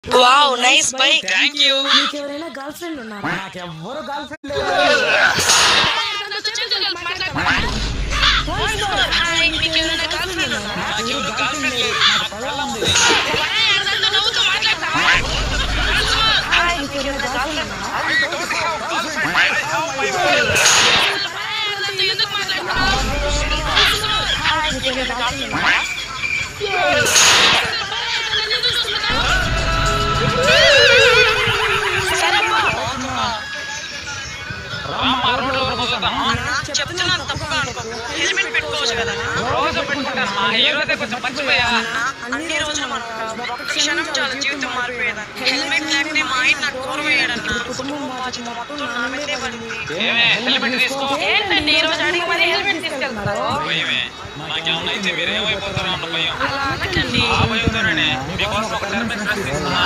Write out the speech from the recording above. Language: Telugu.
Wow nice bike. Thank you. మీకు ఎవరైనా గర్ల్ ఫ్రెండ్ ఉన్నారా? నాకెవ్వరు గర్ల్ ఫ్రెండ్ లేరు. హాయ్ మీకు ఎవరైనా గర్ల్ ఫ్రెండ్ ఉన్నారా? నాకెవరు గర్ల్ ఫ్రెండ్ లేరు. నాకు పెళ్ళాం ఉంది. హాయ్ మీకు ఎవరైనా గర్ల్ ఫ్రెండ్ ఉన్నారా? హాయ్ మీకు ఎవరైనా గర్ల్ ఫ్రెండ్ ఉన్నారా? రామ్మా, రోడ్లో వదులుతాను. చెప్తున్నాను తప్పుగా అనుకో. హెల్మెట్ పెట్టుకోవచ్చు కదా. రోజు పెట్టుకుంటానమ్మా. ఈ రోజే కొంచెం మర్చిపోయా. అన్ని రోజులు మనం ఒక క్షణం చాలు జీవితం మారిపోయేదాన్ని. హెల్మెట్ లేకపోతే మా ఆయన నాకు గౌరవం వేయడన్నా. కుటుంబం బాధ్యత మొత్తం నా మీదే పడింది. ఏమే హెల్మెట్ తీసుకో. ఏంటండి ఈ రోజు అడిగి మరి హెల్మెట్ తీసుకెళ్తున్నారు? భయమే. నాకేమన్నా అయితే మీరేమైపోతారో అన్న భయం. అలా అనకండి. ఆ భయంతోనే మీకోసం ఒక హెల్మెట్ డ్రెస్ తీసుకున్నా.